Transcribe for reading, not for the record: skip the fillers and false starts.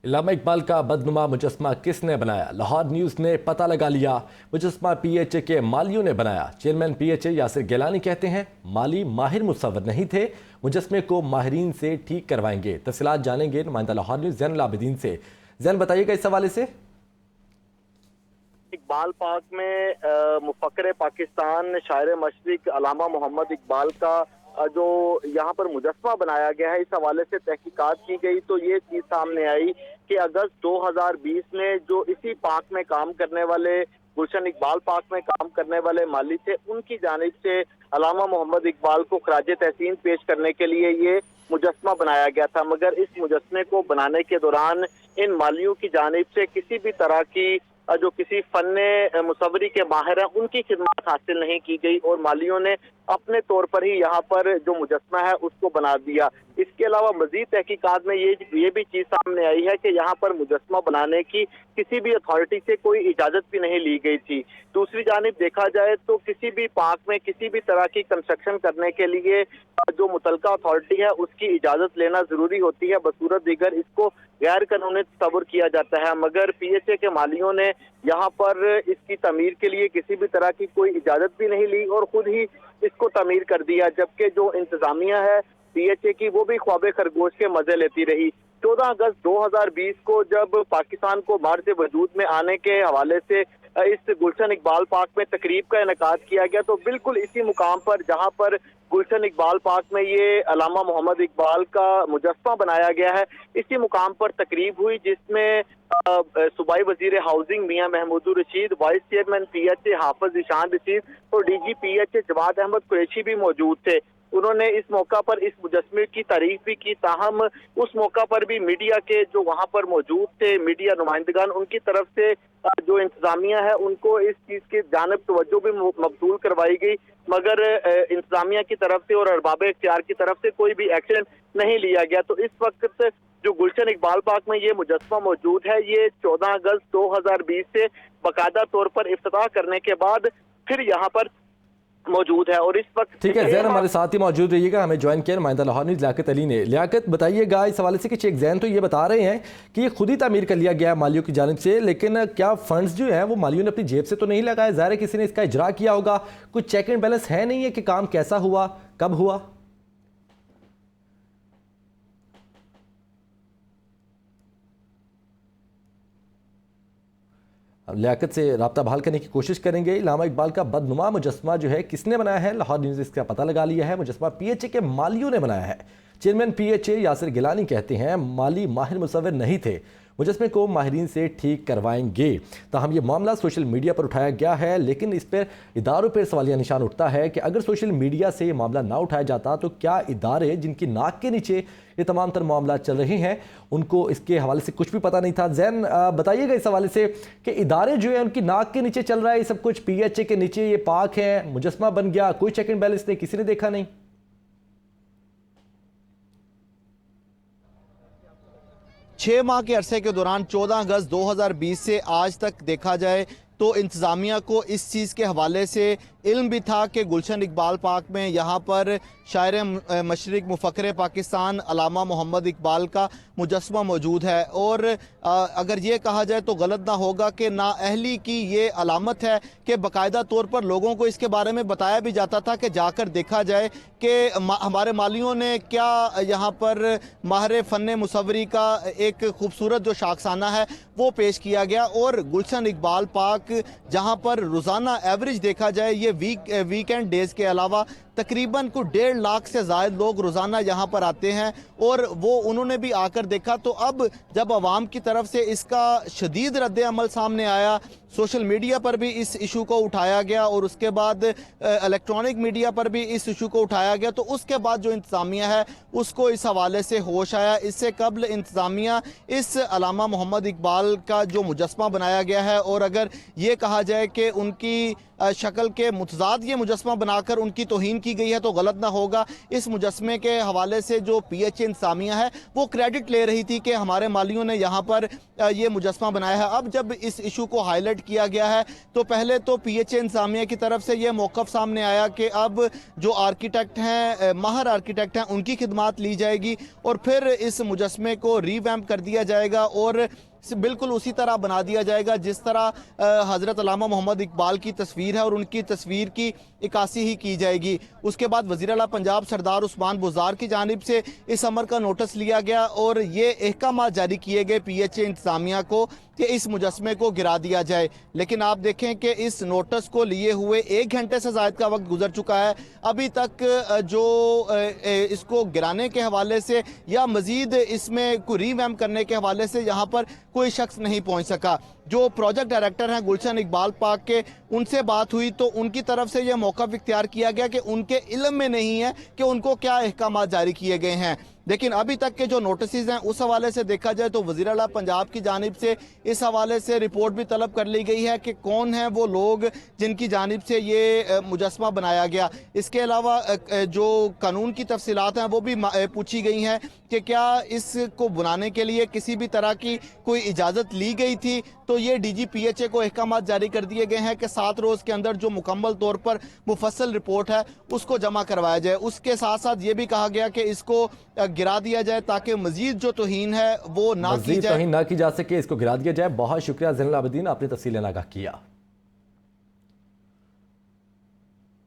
इल्लामा इकबाल का बदनुमा मुजस्मा किसने बनाया? लाहौर न्यूज़ ने पता लगा लिया। मुजस्मा पीएचए के मालियों ने बनाया। चेयरमैन पीएचए यासिर गिलानी कहते हैं माली माहिर मुसव्विर नहीं थे, मुजस्मे को माहिरीन से ठीक करवाएंगे। तफसीलात जानेंगे नुमाइंदा लाहौर न्यूज़ ज़ैनुल आबिदीन से। जैन बताइएगा इस हवाले से। इकबाल पार्क में मुफक्किर पाकिस्तान शायर मशरिक अल्लामा मोहम्मद इकबाल का जो यहाँ पर मुजस्मा बनाया गया है, इस हवाले से तहकीकात की गई तो ये चीज सामने आई कि अगस्त 2020 में जो इसी पार्क में काम करने वाले गुलशन इकबाल पार्क में काम करने वाले माली थे, उनकी जानिब से अल्लामा मोहम्मद इकबाल को खराज तहसीन पेश करने के लिए ये मुजस्मा बनाया गया था। मगर इस मुजस्मे को बनाने के दौरान इन मालियों की जानिब से किसी भी तरह की जो किसी फन्ने मुसव्वरी के माहिर हैं उनकी खिदमत हासिल नहीं की गई और मालियों ने अपने तौर पर ही यहाँ पर जो मुजस्मा है उसको बना दिया। इसके अलावा मजीद तहकीकात में ये भी चीज सामने आई है कि यहाँ पर मुजस्मा बनाने की किसी भी अथॉरिटी से कोई इजाजत भी नहीं ली गई थी। दूसरी जानिब देखा जाए तो किसी भी पार्क में किसी भी तरह की कंस्ट्रक्शन करने के लिए जो मुतलका अथॉरिटी है उसकी इजाजत लेना जरूरी होती है, बसूरत दीगर इसको गैर कानूनी तस्वुर किया जाता है। मगर पीएचए के मालियों ने यहाँ पर इसकी तमीर के लिए किसी भी तरह की कोई इजाजत भी नहीं ली और खुद ही इसको तमीर कर दिया, जबकि जो इंतजामिया है पीएचए की वो भी ख्वाबे खरगोश के मजे लेती रही। 14 अगस्त 2020 को जब पाकिस्तान को मार्ज वजूद में आने के हवाले से इस गुलशन इकबाल पार्क में तकरीब का इनेकाद किया गया, तो बिल्कुल इसी मुकाम पर जहां पर गुलशन इकबाल पार्क में ये अल्लामा मोहम्मद इकबाल का मुजस्मा बनाया गया है, इसी मुकाम पर तकरीब हुई जिसमें सूबाई वजीर हाउसिंग मियां Mahmoodur Rasheed, vice chairman PHA Hafiz Ishan Rasheed और डीजी पीएचए जवाद अहमद कुरैशी भी मौजूद थे। उन्होंने इस मौका पर इस मुजस्मे की तारीफ भी की, ताहम उस मौका पर भी मीडिया के जो वहां पर मौजूद थे मीडिया नुमाइंदगान, उनकी तरफ से जो इंतजामिया है उनको इस चीज की जानिब तवज्जो भी मबसूल करवाई गई, मगर इंतजामिया की तरफ से और अरबाब इख्तियार की तरफ से कोई भी एक्शन नहीं लिया गया। तो इस वक्त जो गुलशन इकबाल पार्क में ये मुजस्मा मौजूद है, ये 14 अगस्त 2020 से बाकायदा तौर पर इफ्तिताह करने के बाद फिर यहाँ पर मौजूद है। और इस वक्त ठीक है जैन हमारे साथ ही मौजूद रहिएगा। हमें ज्वाइन किया नुमाइंदा लाहौर न्यूज़ लियाकत अली ने। लियाकत बताइएगा इस हवाले से कि शेख जैन तो ये बता रहे हैं कि ये खुद ही तामीर कर लिया गया है मालियों की जानिब से, लेकिन क्या फंड्स जो हैं वो मालियों ने अपनी जेब से तो नहीं लगाए? ज़ाहिर है किसी ने इसका इजरा किया होगा, कुछ चेक एंड बैलेंस है नहीं है कि काम कैसा हुआ, कब हुआ? लियाकत से रब्ता बहाल करने की कोशिश करेंगे। इल्लामा इकबाल का बदनुमा मुजस्मा जो है किसने बनाया है? लाहौर न्यूज़ इसका पता लगा लिया है। मुजस्मा पीएचए के मालियों ने बनाया है। चेयरमैन पीएचए यासिर गिलानी कहते हैं माली माहिर मुसव्विर नहीं थे, मुजस्मे को माहिरीन से ठीक करवाएंगे। ताहम ये मामला सोशल मीडिया पर उठाया गया है, लेकिन इस पर इदारों पर सवालिया निशान उठता है कि अगर सोशल मीडिया से ये मामला ना उठाया जाता तो क्या इदारे जिनकी नाक के नीचे ये तमाम तर मामला चल रहे हैं उनको इसके हवाले से कुछ भी पता नहीं था? जैन बताइएगा इस हवाले से कि इदारे जो है उनकी नाक के नीचे चल रहा है ये सब कुछ, पीएचए के नीचे ये पार्क है, मुजस्मा बन गया, कोई चेक एंड बैलेंस नहीं, किसी ने देखा नहीं। 6 माह के अरसे के दौरान 14 अगस्त 2020 से आज तक देखा जाए तो इंतज़ामिया को इस चीज़ के हवाले से इल्म भी था कि गुलशन इकबाल पार्क में यहाँ पर शायर मशरिक मुफक्किर पाकिस्तान अल्लामा मोहम्मद इकबाल का मुजस्मा मौजूद है। और अगर ये कहा जाए तो गलत ना होगा कि नाअहली की ये अलामत है कि बाकायदा तौर पर लोगों को इसके बारे में बताया भी जाता था कि जाकर देखा जाए कि हमारे मालियों ने क्या यहाँ पर माहिर फ़न मुसव्वरी का एक खूबसूरत जो शाखसाना है वो पेश किया गया। और गुलशन इकबाल पार्क जहाँ पर रोज़ाना एवरेज देखा जाए ये वीकेंड डेज के अलावा तकरीबन कुछ 1.5 लाख से ज़्यादा लोग रोज़ाना यहाँ पर आते हैं और वो उन्होंने भी आकर देखा। तो अब जब आवाम की तरफ से इसका शदीद रद्द अमल सामने आया, सोशल मीडिया पर भी इस इशू को उठाया गया और उसके बाद इलेक्ट्रॉनिक मीडिया पर भी इस इशू को उठाया गया, तो उसके बाद जो इंतज़ामिया है उसको इस हवाले से होश आया। इससे कबल इंतज़ामिया इस अल्लामा मोहम्मद इकबाल का जो मुजस्मा बनाया गया है और अगर ये कहा जाए कि उनकी शक्ल के मुतज़ाद ये मुजस्मा बनाकर उनकी तौहीन की गई है तो गलत ना होगा। इस मुजस्मे के हवाले से जो PHA इंतजामिया है वो क्रेडिट ले रही थी कि हमारे मालियों ने यहाँ पर ये मुजस्मा बनाया है। अब जब इस इशू को हाईलाइट किया गया है तो पहले तो PHA इंतजामिया की तरफ से ये मौक़िफ़ सामने आया कि अब जो आर्किटेक्ट हैं, माहिर आर्किटेक्ट हैं, उनकी खिदमात ली जाएगी और फिर इस मुजस्मे को रीवैम्प कर दिया जाएगा और बिल्कुल उसी तरह बना दिया जाएगा जिस तरह हज़रत अल्लामा मोहम्मद इकबाल की तस्वीर है और उनकी तस्वीर की इक्कासी ही की जाएगी। उसके बाद वज़ीर आला पंजाब सरदार उस्मान बुज़दार की जानिब से इस अमर का नोटिस लिया गया और ये अहकाम जारी किए गए PHA इंतज़ामिया को कि इस मुजस्मे को गिरा दिया जाए। लेकिन आप देखें कि इस नोटिस को लिए हुए 1 घंटे से ज़ायद का वक्त गुजर चुका है, अभी तक जो इसको गिराने के हवाले से या मज़ीद इसमें को रीवैम्प करने के हवाले से यहाँ पर कोई शख्स नहीं पहुँच सका। जो प्रोजेक्ट डायरेक्टर हैं गुलशन इकबाल पार्क के, उनसे बात हुई तो उनकी तरफ से यह मौका इख्तियार किया गया कि उनके इल्म में नहीं है कि उनको क्या अहकाम जारी किए गए हैं। लेकिन अभी तक के जो नोटिस हैं उस हवाले से देखा जाए तो वज़ीर आला पंजाब की जानिब से इस हवाले से रिपोर्ट भी तलब कर ली गई है कि कौन है वो लोग जिनकी जानिब से ये मुजस्मा बनाया गया। इसके अलावा जो कानून की तफसीलात हैं वो भी पूछी गई हैं कि क्या इसको बनाने के लिए किसी भी तरह की कोई इजाज़त ली गई थी। तो ये DG PHA को अहकाम जारी कर दिए गए हैं कि 7 रोज़ के अंदर जो मुकम्मल तौर पर मुफस्सल रिपोर्ट है उसको जमा करवाया जाए। उसके साथ साथ ये भी कहा गया कि इसको गिरा दिया जाए ताकि मजीद जो तौहीन है वो ना की जाए, ना की जा सके, इसको गिरा दिया जाए। बहुत शुक्रिया ज़ैनुल आबिदीन, आपने तफसीलें आगाह किया।